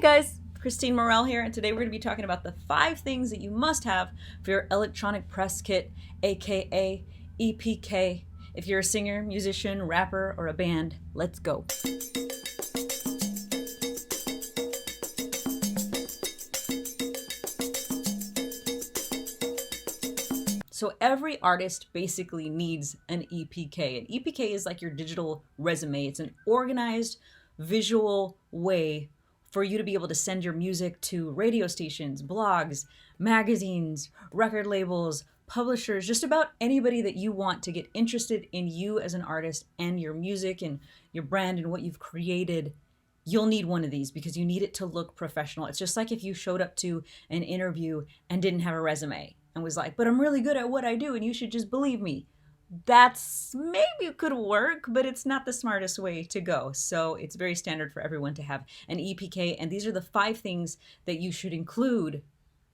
guys, Kristine Mirelle here, and today we're going to be talking about the 5 things that you must have for your electronic press kit, aka EPK. If you're a singer, musician, rapper, or a band, let's go. So every artist basically needs an EPK. An EPK is like your digital resume. It's an organized visual way for you to be able to send your music to radio stations, blogs, magazines, record labels, publishers, just about anybody that you want to get interested in you as an artist and your music and your brand and what you've created. You'll need one of these because you need it to look professional. It's just like if you showed up to an interview and didn't have a resume and was like, but I'm really good at what I do and you should just believe me. That's maybe could work, but it's not the smartest way to go. So it's very standard for everyone to have an EPK. And these are the 5 things that you should include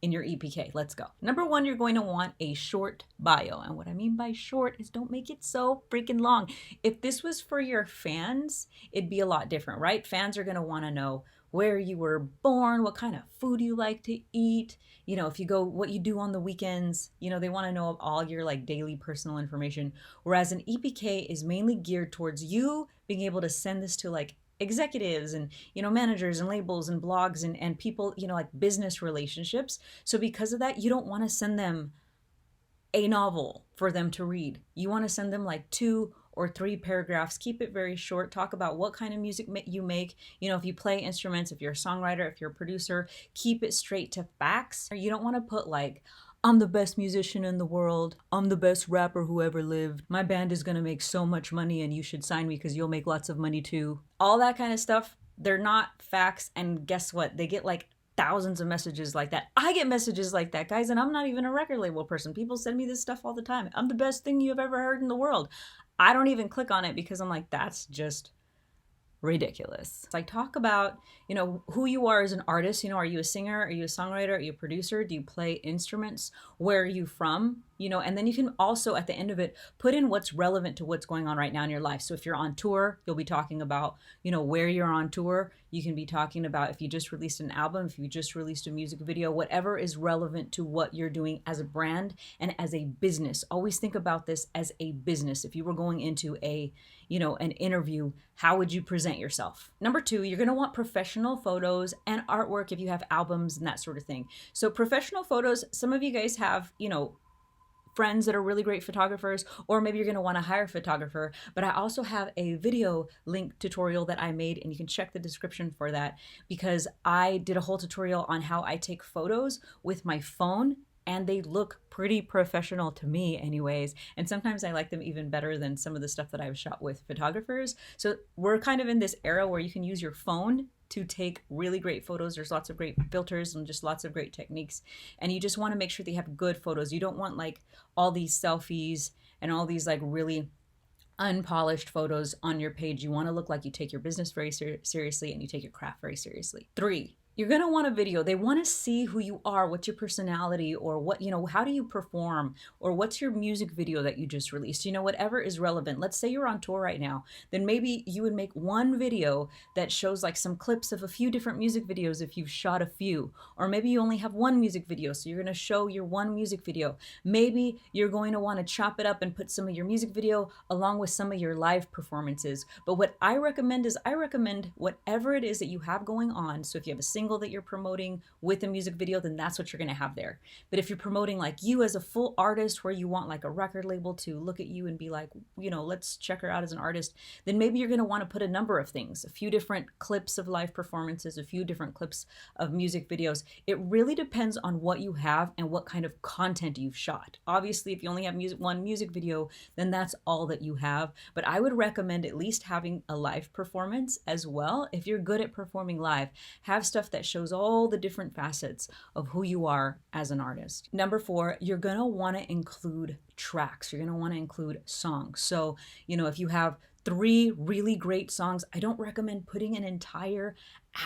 in your EPK. Let's go. Number 1, you're going to want a short bio. And what I mean by short is don't make it so freaking long. If this was for your fans, it'd be a lot different, right? Fans are going to want to know where you were born, what kind of food you like to eat, if you go, what you do on the weekends, they want to know all your like daily personal information. Whereas an EPK is mainly geared towards you being able to send this to like executives and managers and labels and blogs and people, like business relationships. So because of that, you don't want to send them a novel for them to read. You want to send them like 2 or 3 paragraphs. Keep it very short. Talk about what kind of music you make. If you play instruments, if you're a songwriter, if you're a producer, keep it straight to facts. You don't want to put like, I'm the best musician in the world. I'm the best rapper who ever lived. My band is going to make so much money and you should sign me because you'll make lots of money too. All that kind of stuff. They're not facts. And guess what? They get like thousands of messages like that. I get messages like that, guys, and I'm not even a record label person. People send me this stuff all the time. I'm the best thing you've ever heard in the world. I don't even click on it because I'm like, that's just ridiculous. It's like, talk about, who you are as an artist. Are you a singer? Are you a songwriter? Are you a producer? Do you play instruments? Where are you from? And then you can also at the end of it, put in what's relevant to what's going on right now in your life. So if you're on tour, you'll be talking about, where you're on tour. You can be talking about if you just released an album, if you just released a music video, whatever is relevant to what you're doing as a brand and as a business. Always think about this as a business. If you were going into an interview, how would you present yourself? Number 2, you're going to want professional photos and artwork if you have albums and that sort of thing. So professional photos, some of you guys have, friends that are really great photographers, or maybe you're going to want to hire a photographer. But I also have a video link tutorial that I made, and you can check the description for that because I did a whole tutorial on how I take photos with my phone, and they look pretty professional to me anyways. And sometimes I like them even better than some of the stuff that I've shot with photographers. So we're kind of in this era where you can use your phone to take really great photos. There's lots of great filters and just lots of great techniques. And you just want to make sure they have good photos. You don't want like all these selfies and all these like really unpolished photos on your page. You want to look like you take your business very seriously and you take your craft very seriously. 3, you're going to want a video. They want to see who you are, what's your personality, or what, how do you perform, or what's your music video that you just released, whatever is relevant. Let's say you're on tour right now, then maybe you would make one video that shows like some clips of a few different music videos if you've shot a few, or maybe you only have one music video, so you're going to show your one music video. Maybe you're going to want to chop it up and put some of your music video along with some of your live performances. But what I recommend is whatever it is that you have going on. So if you have a single that you're promoting with a music video, then that's what you're going to have there. But if you're promoting like you as a full artist, where you want like a record label to look at you and be like, let's check her out as an artist, then maybe you're going to want to put a number of things, a few different clips of live performances, a few different clips of music videos. It really depends on what you have and what kind of content you've shot. Obviously, if you only have one music video, then that's all that you have. But I would recommend at least having a live performance as well. If you're good at performing live, have stuff that shows all the different facets of who you are as an artist. Number 4, you're going to want to include tracks. You're going to want to include songs. So, if you have 3 really great songs, I don't recommend putting an entire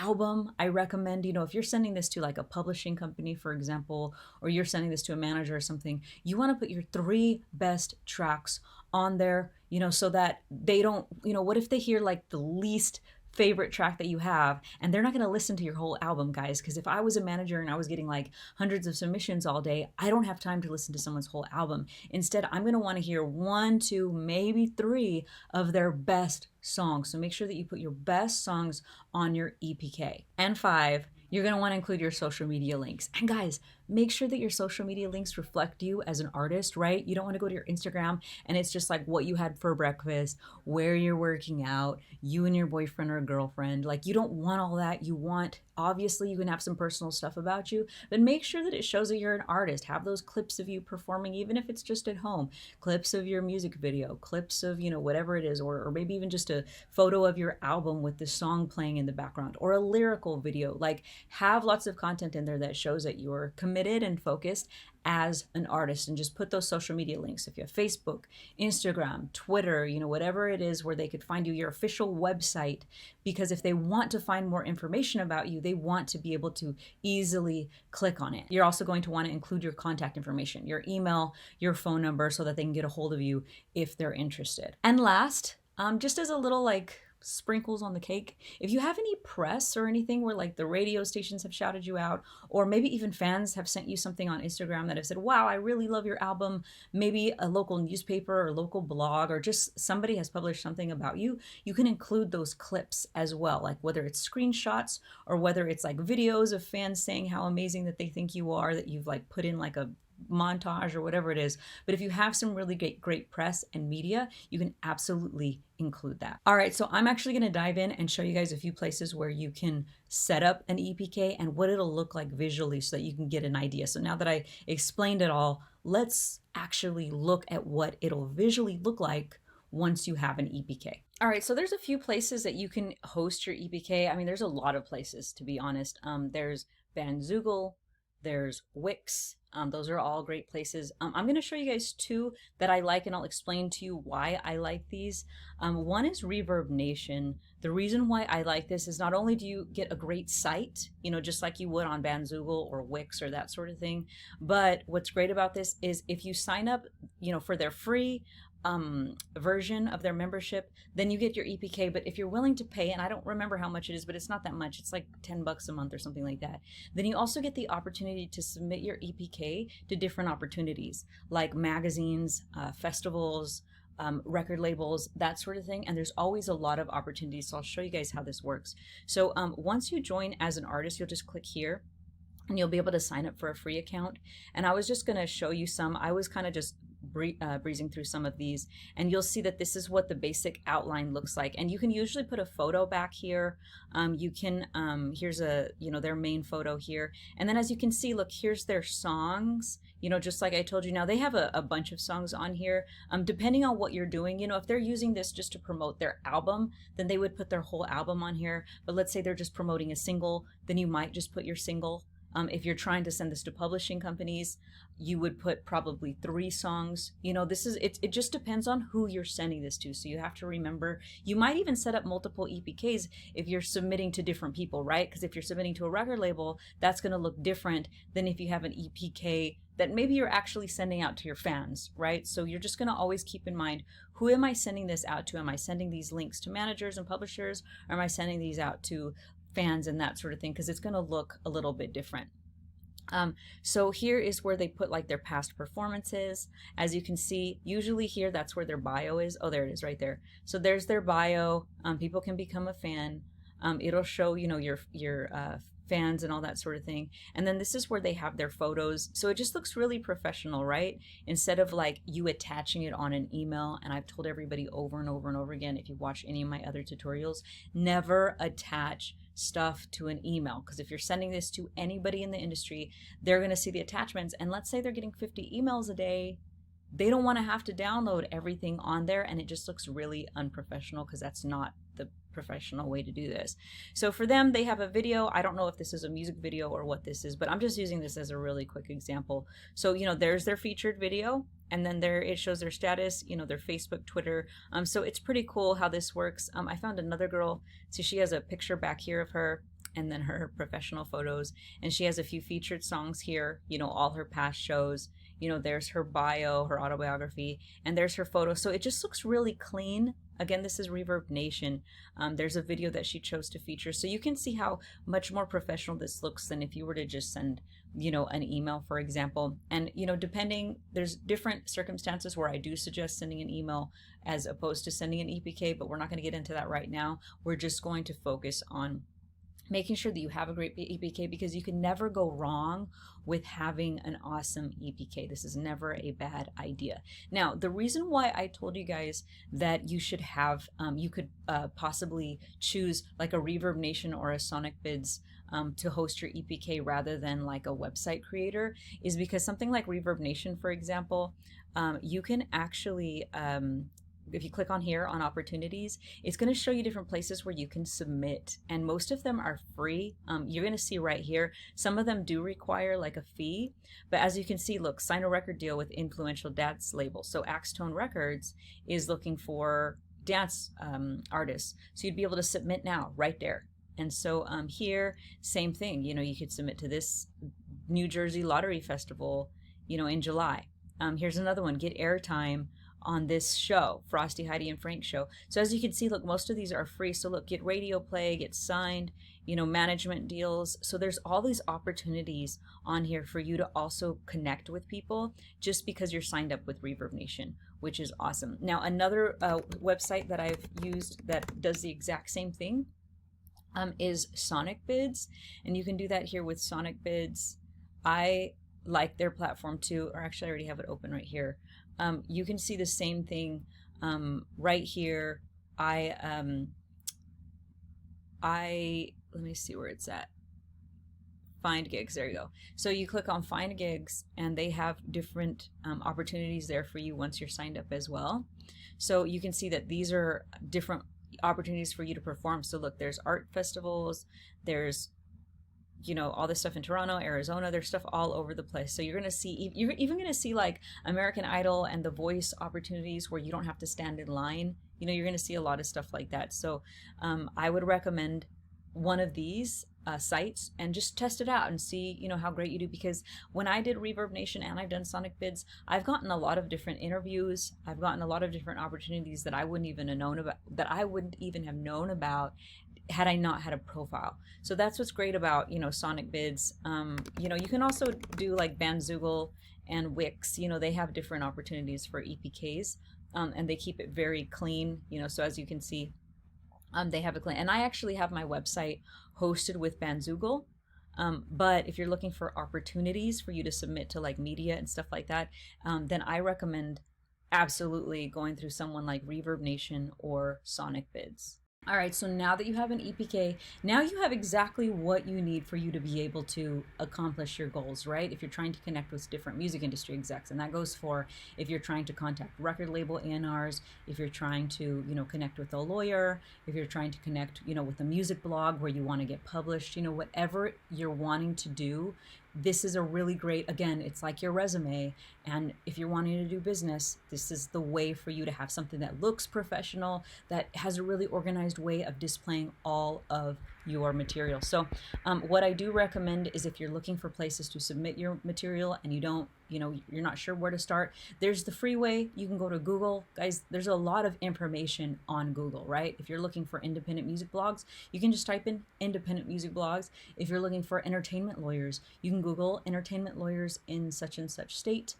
album. I recommend, if you're sending this to like a publishing company, for example, or you're sending this to a manager or something, you want to put your 3 best tracks on there, so that they don't, what if they hear like the least favorite track that you have, and they're not going to listen to your whole album, guys, because if I was a manager and I was getting like hundreds of submissions all day, I don't have time to listen to someone's whole album. Instead, I'm going to want to hear 1, 2, maybe 3 of their best songs. So make sure that you put your best songs on your EPK. And 5, you're going to want to include your social media links. And guys, make sure that your social media links reflect you as an artist, right? You don't want to go to your Instagram and it's just like what you had for breakfast, where you're working out, you and your boyfriend or girlfriend. Like, you don't want all that. You want, obviously, you can have some personal stuff about you, but make sure that it shows that you're an artist. Have those clips of you performing, even if it's just at home, clips of your music video, clips of, whatever it is, or maybe even just a photo of your album with the song playing in the background, or a lyrical video. Like, have lots of content in there that shows that you're committed and focused as an artist, and just put those social media links. If you have Facebook, Instagram, Twitter, whatever it is where they could find you, your official website, because if they want to find more information about you, they want to be able to easily click on it. You're also going to want to include your contact information, your email, your phone number, so that they can get a hold of you if they're interested. And last, just as a little sprinkles on the cake, if you have any press or anything where like the radio stations have shouted you out, or maybe even fans have sent you something on Instagram that have said, wow, I really love your album, maybe a local newspaper or local blog, or just somebody has published something about you, you can include those clips as well, like whether it's screenshots or whether it's like videos of fans saying how amazing that they think you are, that you've like put in like a montage or whatever it is. But if you have some really great press and media, you can absolutely include that. All right, so I'm actually going to dive in and show you guys a few places where you can set up an EPK and what it'll look like visually so that you can get an idea. So now that I explained it all, let's actually look at what it'll visually look like once you have an EPK. All right, so there's a few places that you can host your EPK. I mean, there's a lot of places, to be honest. There's Bandzoogle, there's Wix. Those are all great places. I'm going to show you guys 2 that I like, and I'll explain to you why I like these. One is Reverb Nation. The reason why I like this is not only do you get a great site, just like you would on Bandzoogle or Wix or that sort of thing, but what's great about this is if you sign up, for their free version of their membership, then you get your EPK. But if you're willing to pay, and I don't remember how much it is, but it's not that much, it's like $10 a month or something like that, then you also get the opportunity to submit your EPK to different opportunities like magazines, festivals, record labels, that sort of thing. And there's always a lot of opportunities. So I'll show you guys how this works. So once you join as an artist, you'll just click here and you'll be able to sign up for a free account. And I was just going to show you some. I was kind of just breezing through some of these, and you'll see that this is what the basic outline looks like. And you can usually put a photo back here. You can here's a their main photo here, and then as you can see, look, here's their songs, just like I told you. Now they have a bunch of songs on here, depending on what you're doing. If they're using this just to promote their album, then they would put their whole album on here. But let's say they're just promoting a single, then you might just put your single. If you're trying to send this to publishing companies, you would put probably 3 songs. It just depends on who you're sending this to. So you have to remember, you might even set up multiple EPKs if you're submitting to different people, right? Because if you're submitting to a record label, that's going to look different than if you have an EPK that maybe you're actually sending out to your fans, right? So you're just going to always keep in mind, who am I sending this out to? Am I sending these links to managers and publishers? Or am I sending these out to fans and that sort of thing? Because it's going to look a little bit different. So here is where they put like their past performances. As you can see, usually here, that's where their bio is. Oh, there it is right there. So there's their bio. People can become a fan. It'll show, your fans and all that sort of thing. And then this is where they have their photos. So it just looks really professional, right? Instead of like you attaching it on an email. And I've told everybody over and over and over again, if you watch any of my other tutorials, never attach stuff to an email, because if you're sending this to anybody in the industry, they're going to see the attachments, and let's say they're getting 50 emails a day, they don't want to have to download everything on there, and it just looks really unprofessional, because that's not the professional way to do this. So for them, they have a video. I don't know if this is a music video or what this is, but I'm just using this as a really quick example. So there's their featured video, and then there it shows their status, their Facebook, Twitter. So it's pretty cool how this works. I found another girl, so she has a picture back here of her, and then her professional photos, and she has a few featured songs here, all her past shows. There's her bio, her autobiography, and there's her photo. So it just looks really clean Again, this is Reverb Nation. There's a video that she chose to feature. So you can see how much more professional this looks than if you were to just send, an email, for example. And, depending, there's different circumstances where I do suggest sending an email as opposed to sending an EPK, but we're not going to get into that right now. We're just going to focus on making sure that you have a great EPK, because you can never go wrong with having an awesome EPK. This is never a bad idea. Now, the reason why I told you guys that you should have, you could possibly choose like a Reverb Nation or a Sonic Bids to host your EPK rather than like a website creator is because something like Reverb Nation, for example, you can actually if you click on here on opportunities, it's going to show you different places where you can submit, and most of them are free. You're going to see right here, some of them do require like a fee, but as you can see, look, sign a record deal with influential dance label. So Axtone Records is looking for dance artists, so you'd be able to submit now right there. And so here, same thing, you could submit to this New Jersey Lottery Festival, in July. Here's another one, get airtime on this show, Frosty, Heidi, and Frank show. So as you can see, look, most of these are free. So look, get radio play, get signed, management deals. So there's all these opportunities on here for you to also connect with people just because you're signed up with Reverb Nation, which is awesome. Now, another website that I've used that does the exact same thing is Sonic Bids. And you can do that here with Sonic Bids. I like their platform too, or actually I already have it open right here. You can see the same thing right here. Let me see where it's at. Find gigs, there you go. So you click on find gigs and they have different opportunities there for you once you're signed up as well. So you can see that these are different opportunities for you to perform. So look, there's art festivals, there's all this stuff in Toronto, Arizona, there's stuff all over the place. So you're even going to see like American Idol and The Voice opportunities where you don't have to stand in line. You're going to see a lot of stuff like that. So I would recommend one of these sites and just test it out and see, how great you do. Because when I did Reverb Nation and I've done Sonic Bids, I've gotten a lot of different interviews. I've gotten a lot of different opportunities that I wouldn't even have known about had I not had a profile. So that's what's great about, Sonic Bids. You can also do like Bandzoogle and Wix, they have different opportunities for EPKs, and they keep it very clean, so as you can see, they have a clean, and I actually have my website hosted with Bandzoogle. But if you're looking for opportunities for you to submit to like media and stuff like that, then I recommend absolutely going through someone like Reverb Nation or Sonic Bids. All right, so now that you have an EPK, now you have exactly what you need for you to be able to accomplish your goals, right? If you're trying to connect with different music industry execs, and that goes for if you're trying to contact record label A&Rs, if you're trying to, connect with a lawyer, if you're trying to connect, with a music blog where you want to get published, whatever you're wanting to do, this is a really great, again, it's like your resume. And if you're wanting to do business, this is the way for you to have something that looks professional, that has a really organized way of displaying all of your material. So what I do recommend is if you're looking for places to submit your material and you don't, you're not sure where to start, there's the free way. You can go to Google. Guys, there's a lot of information on Google, right? If you're looking for independent music blogs, you can just type in independent music blogs. If you're looking for entertainment lawyers, you can Google entertainment lawyers in such and such state.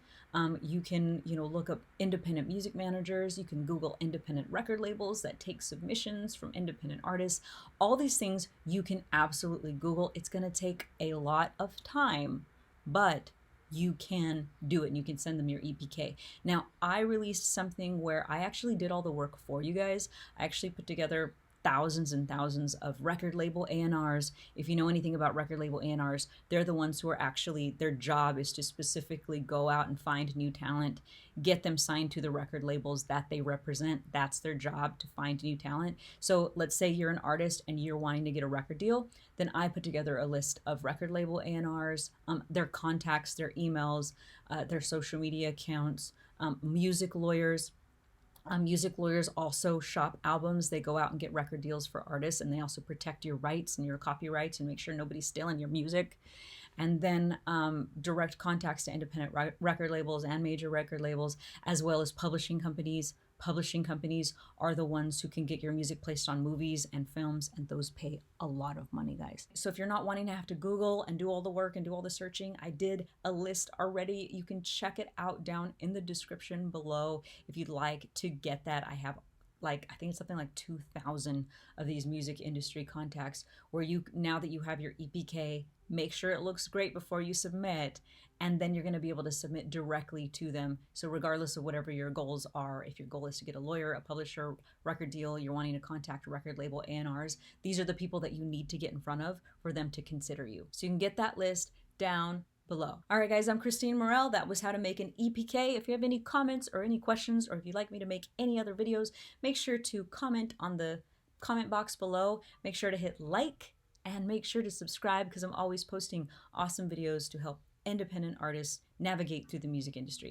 You can, look up independent music managers. You can Google independent record labels that take submissions from independent artists. All these things you can absolutely Google. It's going to take a lot of time, but you can do it and you can send them your EPK. Now, I released something where I actually did all the work for you guys. I actually put together thousands and thousands of record label A&Rs. If you know anything about record label A&Rs, they're the ones who are actually, their job is to specifically go out and find new talent, get them signed to the record labels that they represent. That's their job, to find new talent. So let's say you're an artist and you're wanting to get a record deal, then I put together a list of record label A&Rs, their contacts, their emails, their social media accounts, music lawyers. Music lawyers also shop albums. They go out and get record deals for artists, and they also protect your rights and your copyrights and make sure nobody's stealing your music. And then direct contacts to independent record labels and major record labels, as well as publishing companies, Publishing companies are the ones who can get your music placed on movies and films, and those pay a lot of money, guys. So if you're not wanting to have to Google and do all the work and do all the searching, I did a list already. You can check it out down in the description below if you'd like to get that. I have like, I think it's something like 2,000 of these music industry contacts where you, now that you have your EPK, make sure it looks great before you submit, and then you're going to be able to submit directly to them. So regardless of whatever your goals are, if your goal is to get a lawyer, a publisher, record deal, you're wanting to contact a record label, A&Rs, these are the people that you need to get in front of for them to consider you. So you can get that list down below. All right, guys, I'm Kristine Mirelle. That was how to make an EPK. If you have any comments or any questions, or if you'd like me to make any other videos, make sure to comment on the comment box below. Make sure to hit like and make sure to subscribe, because I'm always posting awesome videos to help independent artists navigate through the music industry.